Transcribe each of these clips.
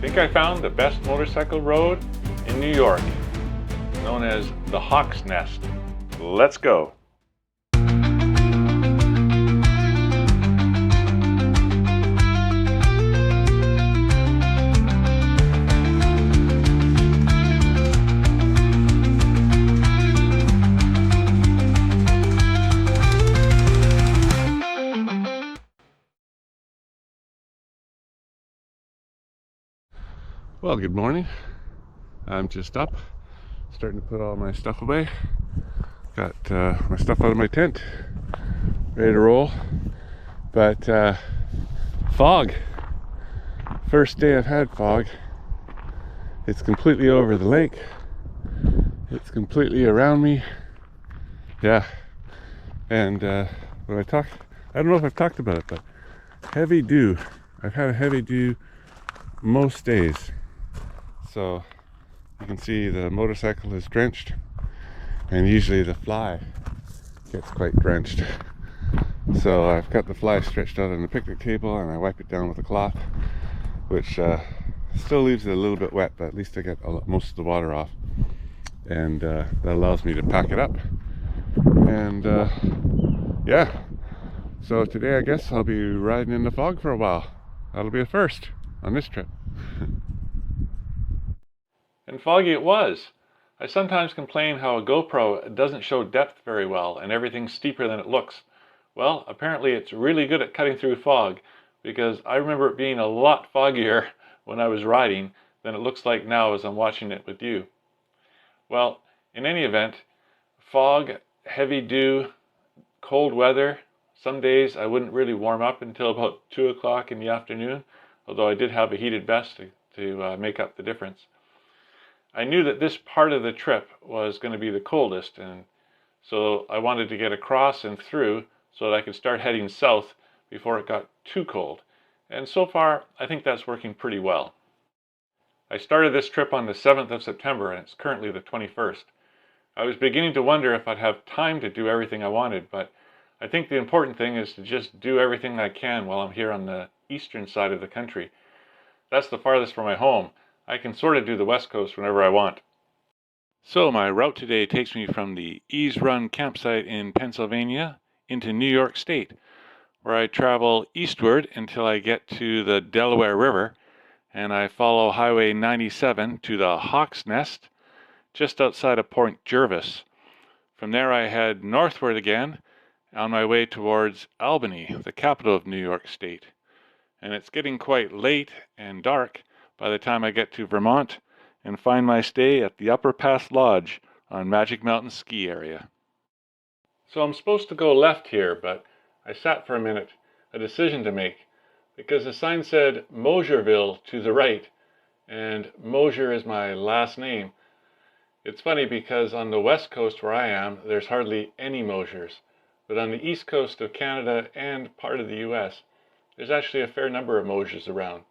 think I found the best motorcycle road in New York, known as the Hawk's Nest. Let's go. Well, good morning. I'm just up, starting to put all my stuff away. Got my stuff out of my tent, ready to roll. But fog. First day I've had fog. It's completely over the lake. It's completely around me. Yeah. And when I don't know if I've talked about it, but heavy dew. I've had a heavy dew most days. So you can see the motorcycle is drenched, and usually the fly gets quite drenched. So I've got the fly stretched out on the picnic table, and I wipe it down with a cloth, which still leaves it a little bit wet, but at least I get most of the water off, and that allows me to pack it up. And yeah, so today I guess I'll be riding in the fog for a while. That'll be a first on this trip. And foggy it was. I sometimes complain how a GoPro doesn't show depth very well and everything's steeper than it looks. Well, apparently it's really good at cutting through fog, because I remember it being a lot foggier when I was riding than it looks like now as I'm watching it with you. Well, in any event, fog, heavy dew, cold weather. Some days I wouldn't really warm up until about 2 o'clock in the afternoon, although I did have a heated vest to make up the difference. I knew that this part of the trip was going to be the coldest, and so I wanted to get across and through so that I could start heading south before it got too cold. And so far, I think that's working pretty well. I started this trip on the 7th of September, and it's currently the 21st. I was beginning to wonder if I'd have time to do everything I wanted, but I think the important thing is to just do everything I can while I'm here on the eastern side of the country. That's the farthest from my home. I can sort of do the West Coast whenever I want. So my route today takes me from the Ives Run campsite in Pennsylvania into New York State, where I travel eastward until I get to the Delaware River, and I follow Highway 97 to the Hawk's Nest, just outside of Port Jervis. From there I head northward again on my way towards Albany, the capital of New York State. And it's getting quite late and dark by the time I get to Vermont and find my stay at the Upper Pass Lodge on Magic Mountain ski area. So I'm supposed to go left here, but I sat for a minute, a decision to make, because the sign said Mosherville to the right, and Mosher is my last name. It's funny because on the west coast where I am, there's hardly any Moshers, but on the east coast of Canada and part of the US, there's actually a fair number of Moshers around.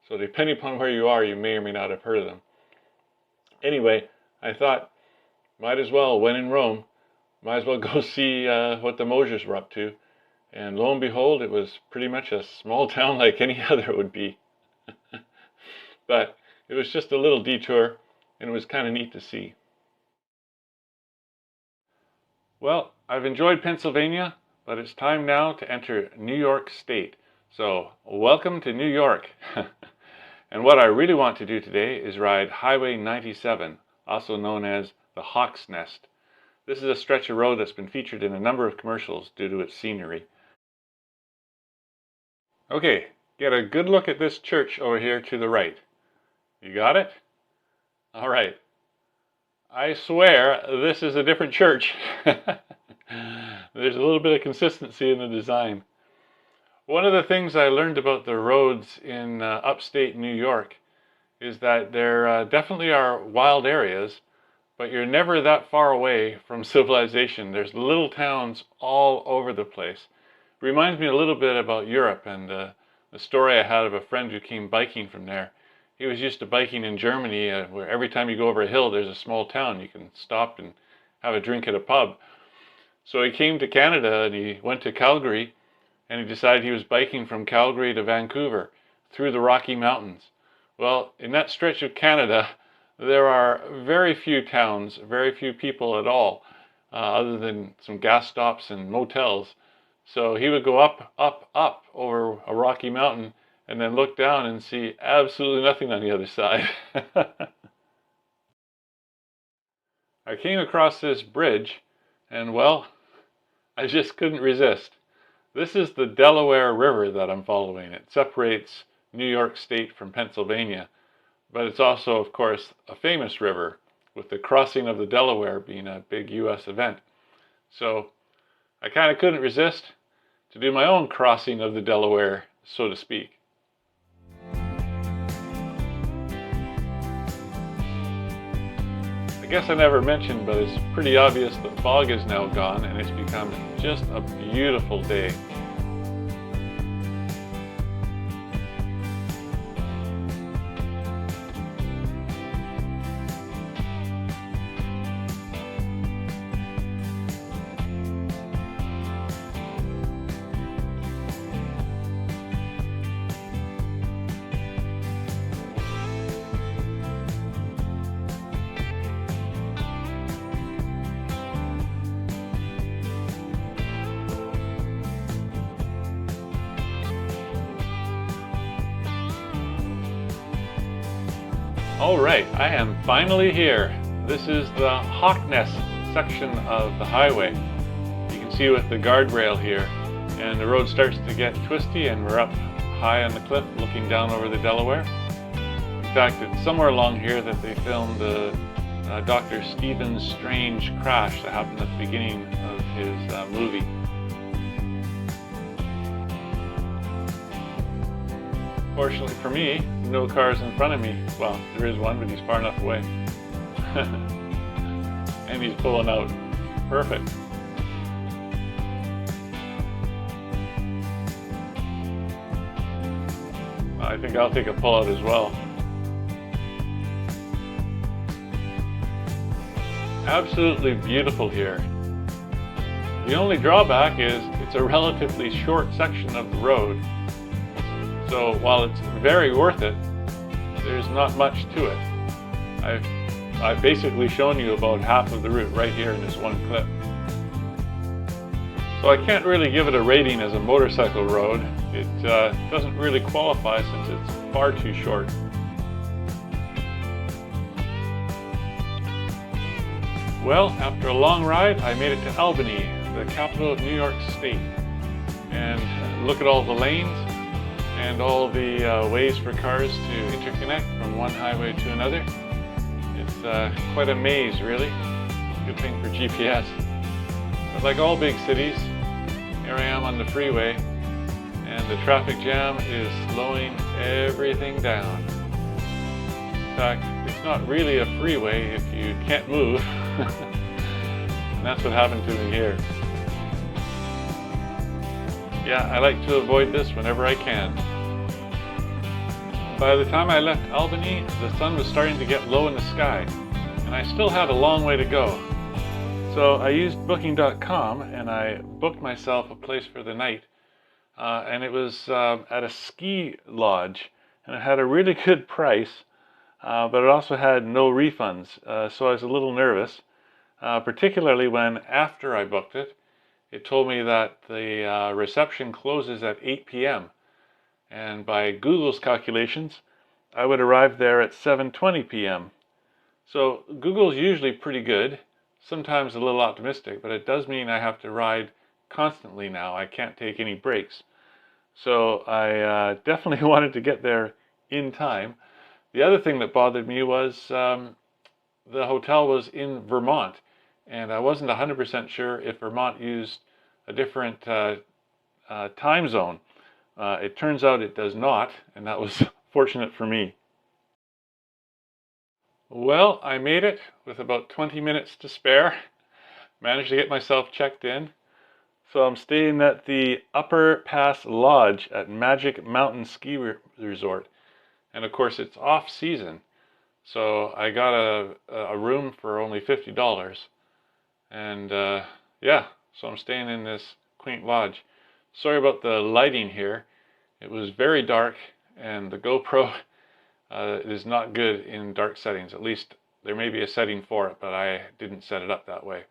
So depending upon where you are, you may or may not have heard of them. Anyway, I thought, might as well, when in Rome, might as well go see what the Moshers were up to. And lo and behold, it was pretty much a small town like any other would be. But it was just a little detour, and it was kind of neat to see. Well, I've enjoyed Pennsylvania, but it's time now to enter New York State. So, welcome to New York. And what I really want to do today is ride Highway 97, also known as the Hawk's Nest. This is a stretch of road that's been featured in a number of commercials due to its scenery. Okay, get a good look at this church over here to the right. You got it? All right. I swear this is a different church. There's a little bit of consistency in the design. One of the things I learned about the roads in upstate New York is that there definitely are wild areas, but you're never that far away from civilization. There's little towns all over the place. It reminds me a little bit about Europe and the story I had of a friend who came biking from there. He was used to biking in Germany, where every time you go over a hill, there's a small town. You can stop and have a drink at a pub. So he came to Canada and he went to Calgary, and he decided he was biking from Calgary to Vancouver through the Rocky Mountains. Well, in that stretch of Canada, there are very few towns, very few people at all, other than some gas stops and motels. So he would go up, up, up over a rocky mountain and then look down and see absolutely nothing on the other side. I came across this bridge and, well, I just couldn't resist. This is the Delaware River that I'm following. It separates New York State from Pennsylvania, but it's also, of course, a famous river, with the crossing of the Delaware being a big U.S. event. So I kind of couldn't resist to do my own crossing of the Delaware, so to speak. I guess I never mentioned, but it's pretty obvious the fog is now gone and it's become just a beautiful day. Alright, I am finally here. This is the Hawkness section of the highway. You can see with the guardrail here, and the road starts to get twisty and we're up high on the cliff looking down over the Delaware. In fact, it's somewhere along here that they filmed the Dr. Stephen's strange crash that happened at the beginning of his movie. Fortunately for me, no cars in front of me. Well, there is one, but he's far enough away. And he's pulling out. Perfect. I think I'll take a pullout as well. Absolutely beautiful here. The only drawback is it's a relatively short section of the road. So while it's very worth it, there's not much to it. I've basically shown you about half of the route right here in this one clip. So I can't really give it a rating as a motorcycle road. It doesn't really qualify since it's far too short. Well, after a long ride, I made it to Albany, the capital of New York State. And look at all the lanes and all the ways for cars to interconnect from one highway to another. It's quite a maze, really. Good thing for GPS. But like all big cities, here I am on the freeway, and the traffic jam is slowing everything down. In fact, it's not really a freeway if you can't move. And that's what happened to me here. Yeah, I like to avoid this whenever I can. By the time I left Albany, the sun was starting to get low in the sky, and I still had a long way to go. So I used booking.com and I booked myself a place for the night. And it was at a ski lodge, and it had a really good price, but it also had no refunds. So I was a little nervous, particularly when after I booked it, it told me that the reception closes at 8 p.m. And by Google's calculations, I would arrive there at 7:20 p.m. So Google's usually pretty good, sometimes a little optimistic, but it does mean I have to ride constantly now. I can't take any breaks. So I definitely wanted to get there in time. The other thing that bothered me was the hotel was in Vermont, and I wasn't 100% sure if Vermont used a different time zone. It turns out it does not, and that was fortunate for me. Well, I made it with about 20 minutes to spare. Managed to get myself checked in. So I'm staying at the Upper Pass Lodge at Magic Mountain Ski Resort. And of course it's off season. So I got a room for only $50. And yeah, so I'm staying in this quaint lodge. Sorry about the lighting here. It was very dark, and the GoPro It is not good in dark settings. At least there may be a setting for it, but I didn't set it up that way.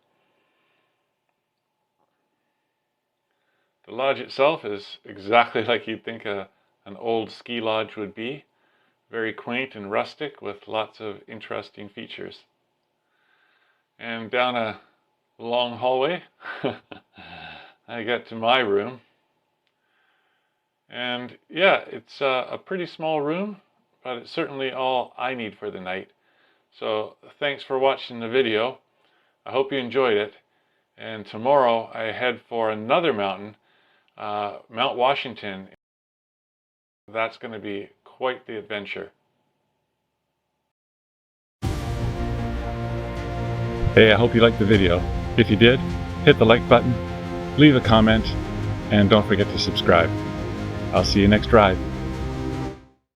The lodge itself is exactly like you'd think an old ski lodge would be. Very quaint and rustic with lots of interesting features. And down a long hallway, I get to my room. And yeah, it's a pretty small room, but it's certainly all I need for the night. So thanks for watching the video. I hope you enjoyed it. And tomorrow I head for another mountain, Mount Washington. That's going to be quite the adventure. Hey, I hope you liked the video. If you did, hit the like button, leave a comment, and don't forget to subscribe. I'll see you next ride.